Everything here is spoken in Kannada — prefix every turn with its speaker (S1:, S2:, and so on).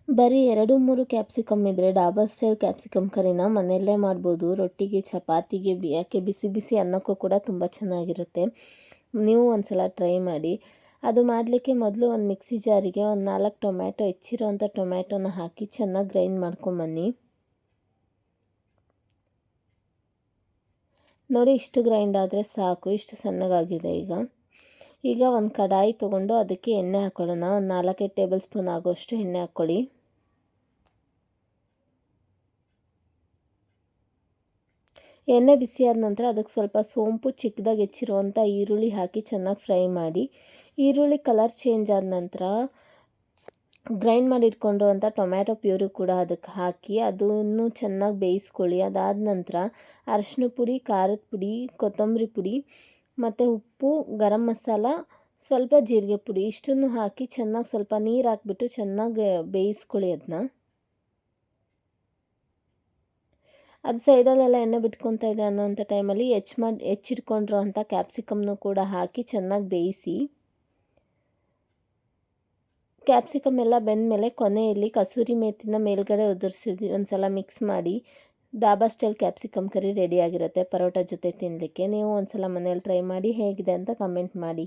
S1: ಬರೀ 2-3 ಕ್ಯಾಪ್ಸಿಕಮ್ ಇದ್ದರೆ ಡಾಬಾ ಸ್ಟೈಲ್ ಕ್ಯಾಪ್ಸಿಕಮ್ ಕರಿನ ಮನೆಯಲ್ಲೇ ಮಾಡ್ಬೋದು. ರೊಟ್ಟಿಗೆ, ಚಪಾತಿಗೆ, ಯಾಕೆ ಬಿಸಿ ಬಿಸಿ ಅನ್ನಕ್ಕೂ ಕೂಡ ತುಂಬ ಚೆನ್ನಾಗಿರುತ್ತೆ. ನೀವು ಒಂದ್ಸಲ ಟ್ರೈ ಮಾಡಿ. ಅದು ಮಾಡಲಿಕ್ಕೆ ಮೊದಲು ಒಂದು ಮಿಕ್ಸಿ ಜಾರಿಗೆ ಒಂದು 4 ಟೊಮ್ಯಾಟೊ, ಹೆಚ್ಚಿರೋಂಥ ಟೊಮ್ಯಾಟೊನ ಹಾಕಿ ಚೆನ್ನಾಗಿ ಗ್ರೈಂಡ್ ಮಾಡ್ಕೊಂಬನ್ನಿ. ನೋಡಿ, ಇಷ್ಟು ಗ್ರೈಂಡ್ ಆದರೆ ಸಾಕು. ಇಷ್ಟು ಸಣ್ಣಗಾಗಿದೆ ಈಗ ಒಂದು ಕಡಾಯಿ ತೊಗೊಂಡು ಅದಕ್ಕೆ ಎಣ್ಣೆ ಹಾಕ್ಕೊಳ್ಳೋಣ. ಒಂದು 4 ಟೇಬಲ್ ಸ್ಪೂನ್ ಆಗೋಷ್ಟು ಎಣ್ಣೆ ಹಾಕ್ಕೊಳ್ಳಿ. ಎಣ್ಣೆ ಬಿಸಿಯಾದ ನಂತರ ಅದಕ್ಕೆ ಸ್ವಲ್ಪ ಸೋಂಪು, ಚಿಕ್ಕದಾಗಿ ಹೆಚ್ಚಿರುವಂಥ ಈರುಳ್ಳಿ ಹಾಕಿ ಚೆನ್ನಾಗಿ ಫ್ರೈ ಮಾಡಿ. ಈರುಳ್ಳಿ ಕಲರ್ ಚೇಂಜ್ ಆದ ನಂತರ ಗ್ರೈಂಡ್ ಮಾಡಿ ಇಟ್ಕೊಂಡಿರುವಂಥ ಟೊಮ್ಯಾಟೊ ಪ್ಯೂರಿ ಕೂಡ ಅದಕ್ಕೆ ಹಾಕಿ ಅದನ್ನು ಚೆನ್ನಾಗಿ ಬೇಯಿಸ್ಕೊಳ್ಳಿ. ಅದಾದ ನಂತರ ಅರಿಶಿನ ಪುಡಿ, ಖಾರದ ಪುಡಿ, ಕೊತ್ತಂಬರಿ ಪುಡಿ ಮತ್ತು ಉಪ್ಪು, ಗರಂ ಮಸಾಲ, ಸ್ವಲ್ಪ ಜೀರಿಗೆ ಪುಡಿ ಇಷ್ಟನ್ನು ಹಾಕಿ ಚೆನ್ನಾಗಿ ಸ್ವಲ್ಪ ನೀರು ಹಾಕ್ಬಿಟ್ಟು ಚೆನ್ನಾಗಿ ಬೇಯಿಸ್ಕೊಳ್ಳಿ. ಅದು ಸೈಡಲ್ಲೆಲ್ಲ ಎಣ್ಣೆ ಬಿಟ್ಕೊತಾ ಇದೆ ಅನ್ನೋಂಥ ಟೈಮಲ್ಲಿ ಹೆಚ್ಚಿಟ್ಕೊಂಡಿರೋಂಥ ಕ್ಯಾಪ್ಸಿಕಮ್ನು ಕೂಡ ಹಾಕಿ ಚೆನ್ನಾಗಿ ಬೇಯಿಸಿ. ಕ್ಯಾಪ್ಸಿಕಮ್ ಎಲ್ಲ ಬೆಂದಮೇಲೆ ಕೊನೆಯಲ್ಲಿ ಕಸೂರಿ ಮೇಥಿನ ಮೇಲ್ಗಡೆ ಉದುರಿಸಿ ಒಂದು ಸಲ ಮಿಕ್ಸ್ ಮಾಡಿ. ಡಾಬಾ ಸ್ಟೈಲ್ ಕ್ಯಾಪ್ಸಿಕಮ್ ಕರಿ ರೆಡಿಯಾಗಿರುತ್ತೆ ಪರೋಟ ಜೊತೆ ತಿನ್ನಲಿಕ್ಕೆ. ನೀವು ಒಂದು ಸಲ ಮನೇಲಿ ಟ್ರೈ ಮಾಡಿ, ಹೇಗಿದೆ ಅಂತ ಕಮೆಂಟ್ ಮಾಡಿ.